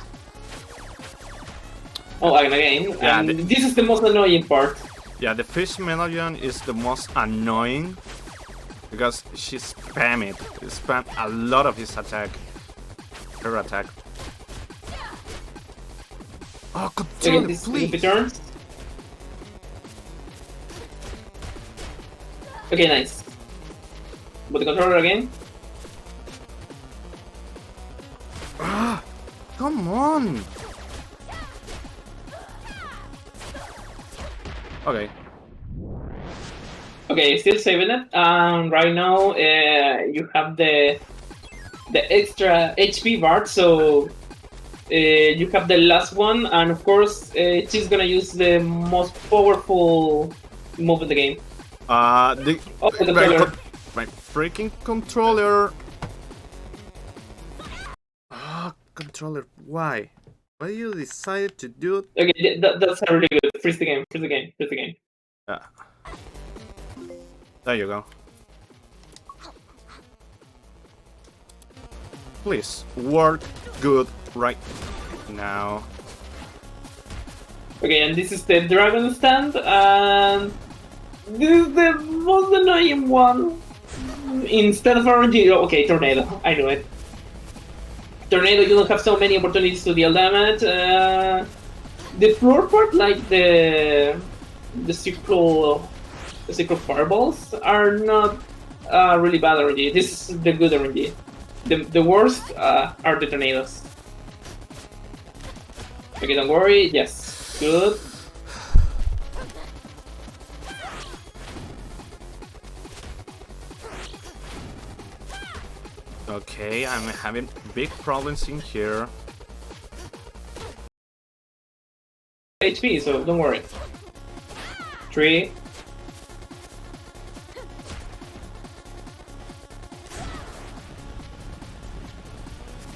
Oh, and again, Yeah, and this is the most annoying part. Yeah, the fish medallion is the most annoying because she spam it. She spam a lot of his attack. Her attack. Oh, control Again, it, this please! returns. Okay, nice. With the controller again. Ah, come on! Okay. Okay, still saving it. Right now you have the extra HP bar, so you have the last one, and of course she's gonna use the most powerful move in the game. The controller. my freaking controller. Ah, controller. Why? Why you decided to do it? Okay, that's really good. Freeze the game. Freeze the game. Freeze the game. Yeah. There you go. Please work good right now. Okay, and this is the dragon stand, and this is the most annoying one. Instead of RNG, okay, tornado. I knew it. Tornado, you don't have so many opportunities to deal damage. The floor part, like the circle fireballs, are not really bad RNG. This is the good RNG. The worst are the tornadoes. Okay, don't worry. Yes, good. Okay, I'm having big problems in here. HP, so don't worry. 3.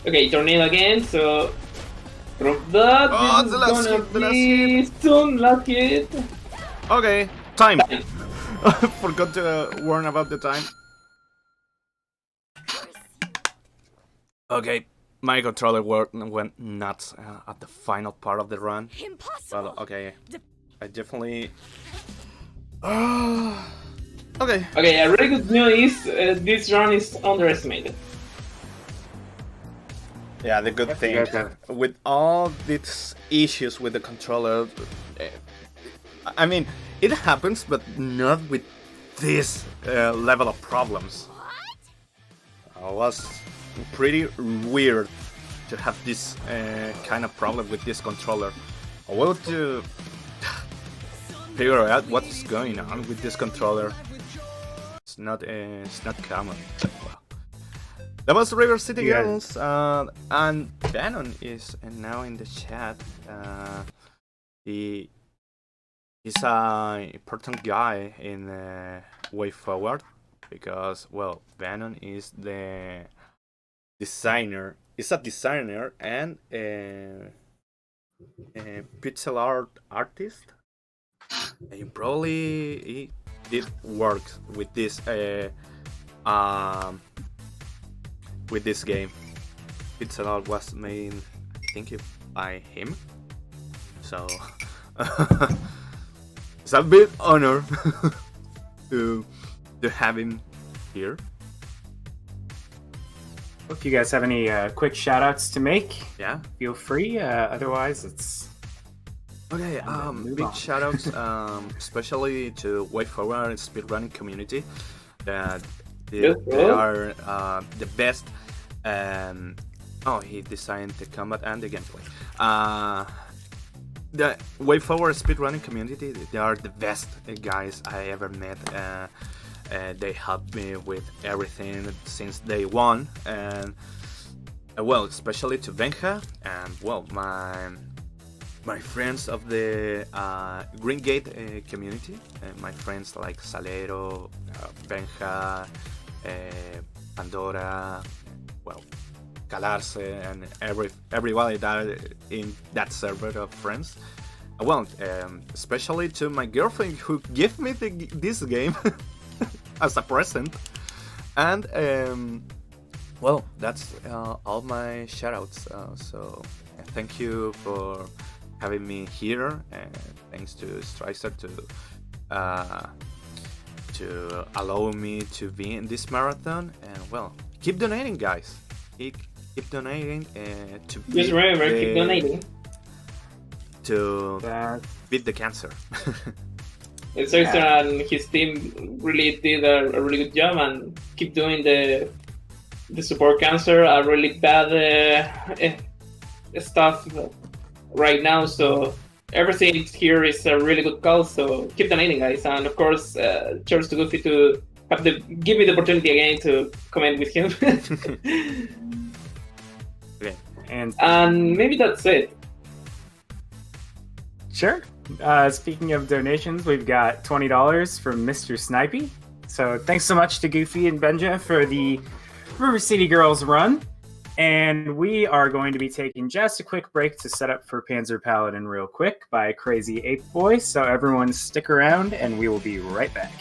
Okay, tornado again, so from that, Oh, this the is last gonna hit, the last be soon last hit. Okay, time. Forgot to warn about the time. Okay, my controller went nuts at the final part of the run. Impossible. Well, okay, I definitely. Okay. Okay, a really good news is this run is underestimated. Yeah, the good Yep, thing you guys have- with all these issues with the controller, I mean, it happens, but not with this level of problems. It was pretty weird to have this kind of problem with this controller. I will to figure out what is going on with this controller. It's not common. Well, That was River City Yeah. Girls, and Bannon is now in the chat. He's a important guy in Way Forward because, well, Bannon is the designer. He's a designer and a pixel art artist. And he probably did work with this game. Pixel art was made, I think, by him. So it's a bit honor to have him here. If you guys have any quick shout outs to make, Yeah. feel free. Otherwise, it's Okay, move big on. shoutouts, especially to Way Forward speedrunning community. That they are the best. He designed the combat and the gameplay. The Way Forward speedrunning community, they are the best guys I ever met. They helped me with everything since day one, and well, especially to Benja and well, my friends of the Green Gate community, my friends like Salero, Benja, Pandora, well, Calarce, and everybody that in that server of friends. Well, especially to my girlfriend who gave me this game as a present. And well, that's all my shoutouts. So thank you for having me here, and thanks to Stricer to allow me to be in this marathon. And well, keep donating, guys. Keep donating to Just remember, keep donating. to that. beat the cancer. Stricer and his team really did a really good job, and keep doing the support cancer. A really bad stuff right now, so everything here is a really good cause. So keep donating, guys, and of course, cheers to Goofi to give me the opportunity again to comment with him. Okay. And maybe that's it. Sure. Speaking of donations, we've got $20 from Mr. Snipey. So thanks so much to Goofy and Benja for the River City Girls run. And we are going to be taking just a quick break to set up for Panzer Paladin real quick by Crazy Ape Boy. So everyone stick around and we will be right back.